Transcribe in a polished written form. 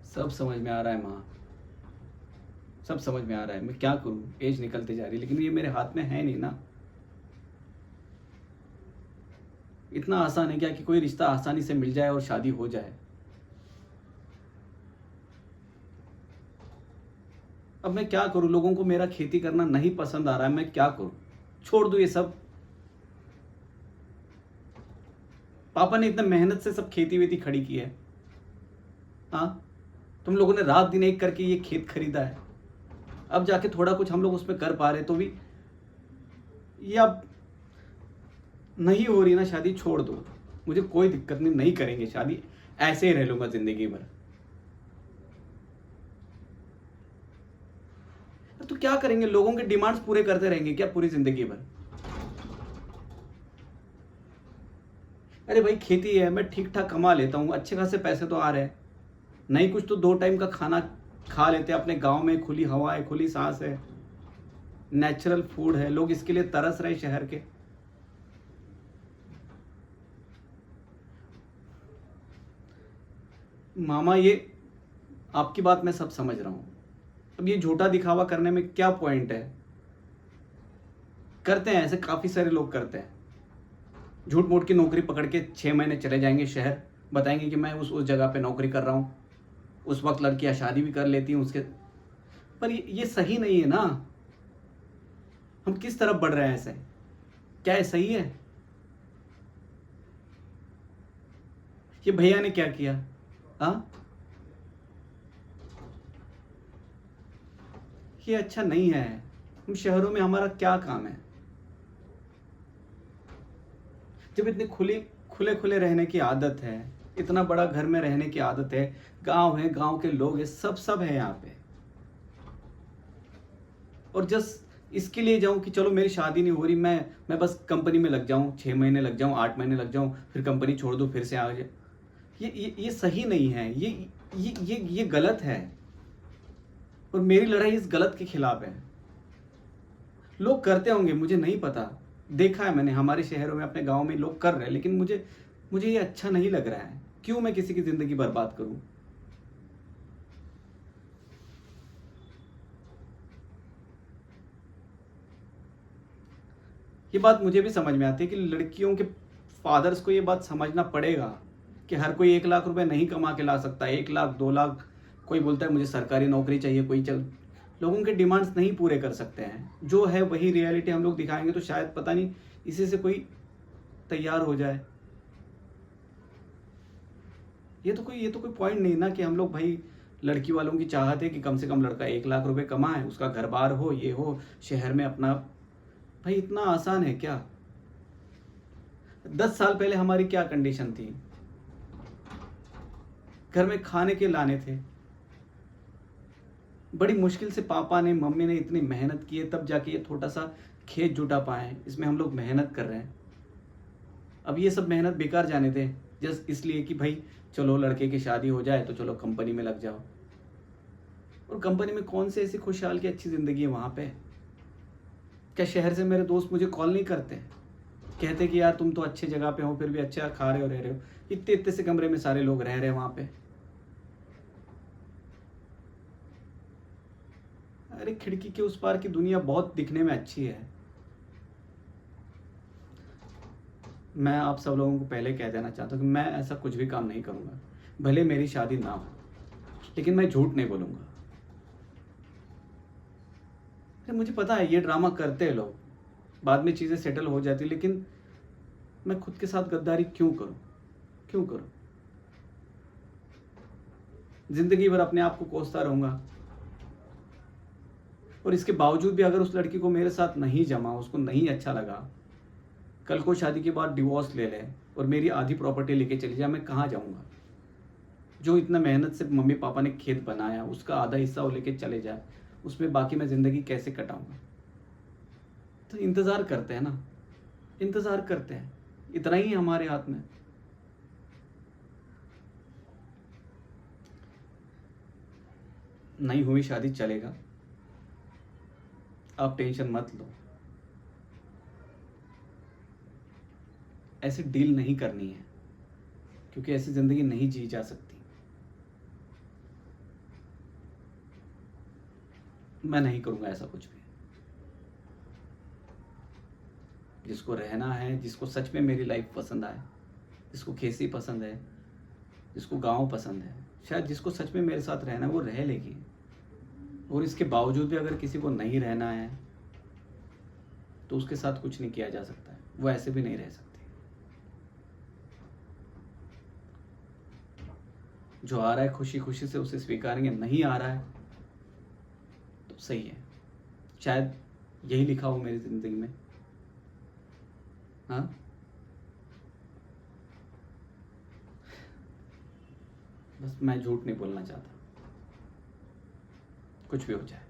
सब समझ में आ रहा है माँ, सब समझ में आ रहा है। मैं क्या करूँ, एज निकलते जा रही है, लेकिन ये मेरे हाथ में है नहीं ना। इतना आसान है क्या कि कोई रिश्ता आसानी से मिल जाए और शादी हो जाए। अब मैं क्या करूँ, लोगों को मेरा खेती करना नहीं पसंद आ रहा है, मैं क्या करूँ? छोड़ दूँ ये सब? पापा ने इतना मेहनत से सब खेती वेती खड़ी की है। हाँ, तुम लोगों ने रात दिन एक करके ये खेत खरीदा है। अब जाके थोड़ा कुछ हम लोग उसमें कर पा रहे तो भी ये अब नहीं हो रही ना शादी, छोड़ दो। मुझे कोई दिक्कत नहीं, नहीं करेंगे शादी, ऐसे ही रह लूंगा जिंदगी भर। तो क्या करेंगे, लोगों के डिमांड्स पूरे करते रहेंगे क्या पूरी जिंदगी भर? अरे भाई खेती है, मैं ठीक ठाक कमा लेता हूँ, अच्छे खासे पैसे तो आ रहे हैं। नहीं कुछ तो 2 टाइम का खाना खा लेते हैं अपने गांव में, खुली हवा है, खुली सांस है, नेचुरल फूड है, लोग इसके लिए तरस रहे शहर के। मामा ये आपकी बात मैं सब समझ रहा हूँ, अब ये झूठा दिखावा करने में क्या पॉइंट है? करते हैं ऐसे, काफ़ी सारे लोग करते हैं। झूठ मूठ की नौकरी पकड़ के 6 महीने चले जाएंगे शहर, बताएंगे कि मैं उस जगह पे नौकरी कर रहा हूँ। उस वक्त लड़कियां शादी भी कर लेती हैं उसके। पर ये सही नहीं है ना। हम किस तरफ बढ़ रहे हैं ऐसे? क्या ये सही है? ये भैया ने क्या किया? हाँ, ये अच्छा नहीं है। हम शहरों में हमारा क्या काम है जब इतने खुले खुले खुले रहने की आदत है, इतना बड़ा घर में रहने की आदत है, गांव है, गांव के लोग हैं, सब सब है यहाँ पे। और जस्ट इसके लिए जाऊं कि चलो मेरी शादी नहीं हो रही, मैं बस कंपनी में लग जाऊं, 6 महीने लग जाऊं, 8 महीने लग जाऊं, फिर कंपनी छोड़ दूं, फिर से आ जाए। ये सही नहीं है, ये गलत है। और मेरी लड़ाई इस गलत के खिलाफ है। लोग करते होंगे, मुझे नहीं पता, देखा है मैंने हमारे शहरों में, अपने गांव में लोग कर रहे हैं, लेकिन मुझे मुझे ये अच्छा नहीं लग रहा है। क्यों मैं किसी की जिंदगी बर्बाद करूं? ये बात मुझे भी समझ में आती है कि लड़कियों के फादर्स को ये बात समझना पड़ेगा कि हर कोई 1 लाख रुपए नहीं कमा के ला सकता। 1 लाख, 2 लाख, कोई बोलता है मुझे सरकारी नौकरी चाहिए, कोई चल। लोगों के डिमांड्स नहीं पूरे कर सकते हैं। जो है वही रियलिटी हम लोग दिखाएंगे तो शायद पता नहीं इसी से कोई तैयार हो जाए। ये तो कोई पॉइंट नहीं ना कि हम लोग भाई लड़की वालों की चाहत है कि कम से कम लड़का 1 लाख रुपए कमाए, उसका घर बार हो, ये हो, शहर में अपना। भाई इतना आसान है क्या? 10 साल पहले हमारी क्या कंडीशन थी? घर में खाने के लाने थे, बड़ी मुश्किल से पापा ने, मम्मी ने इतनी मेहनत की है, तब जाके ये छोटा सा खेत जुटा पाए। इसमें हम लोग मेहनत कर रहे हैं। अब ये सब मेहनत बेकार जाने दें जस्ट इसलिए कि भाई चलो लड़के की शादी हो जाए तो चलो कंपनी में लग जाओ। और कंपनी में कौन से ऐसी खुशहाल की अच्छी ज़िंदगी है वहाँ पे? क्या शहर से मेरे दोस्त मुझे कॉल नहीं करते, कहते कि यार तुम तो अच्छे जगह पे हो, फिर भी अच्छा खा रहे हो, रह रहे हो? इतने इतने से कमरे में सारे लोग रह रहे हैं वहाँ पे। अरे खिड़की के उस पार की दुनिया बहुत दिखने में अच्छी है। मैं आप सब लोगों को पहले कह देना चाहता हूँ कि मैं ऐसा कुछ भी काम नहीं करूँगा। भले मेरी शादी ना हो, लेकिन मैं झूठ नहीं बोलूँगा। अरे मुझे पता है ये ड्रामा करते हैं लोग, बाद में चीज़ें सेटल हो जाती, लेकिन मैं खुद के साथ गद्दारी क्यों करूँ? क्यों करूँ? ज़िंदगी भर अपने आप को कोसता रहूँगा। और इसके बावजूद भी अगर उस लड़की को मेरे साथ नहीं जमा, उसको नहीं अच्छा लगा, कल को शादी के बाद डिवोर्स ले ले और मेरी आधी प्रॉपर्टी लेके चली जाए, मैं कहाँ जाऊँगा? जो इतना मेहनत से मम्मी पापा ने खेत बनाया, उसका आधा हिस्सा वो लेके चले जाए, उसमें बाकी मैं ज़िंदगी कैसे कटाऊँगा? तो इंतज़ार करते हैं ना, इंतज़ार करते हैं, इतना ही है हमारे हाथ में। नहीं हुई शादी चलेगा, आप टेंशन मत लो। ऐसे डील नहीं करनी है, क्योंकि ऐसी ज़िंदगी नहीं जी जा सकती। मैं नहीं करूँगा ऐसा कुछ भी। जिसको रहना है, जिसको सच में मेरी लाइफ पसंद आए, जिसको खेसी पसंद है, जिसको गाँव पसंद है, शायद जिसको सच में मेरे साथ रहना है वो रह लेगी। और इसके बावजूद भी अगर किसी को नहीं रहना है तो उसके साथ कुछ नहीं किया जा सकता है, वो ऐसे भी नहीं रह सकती। जो आ रहा है खुशी खुशी से उसे स्वीकारेंगे, नहीं आ रहा है तो सही है, शायद यही लिखा हो मेरी जिंदगी में। हाँ, बस मैं झूठ नहीं बोलना चाहता, कुछ भी हो जाए।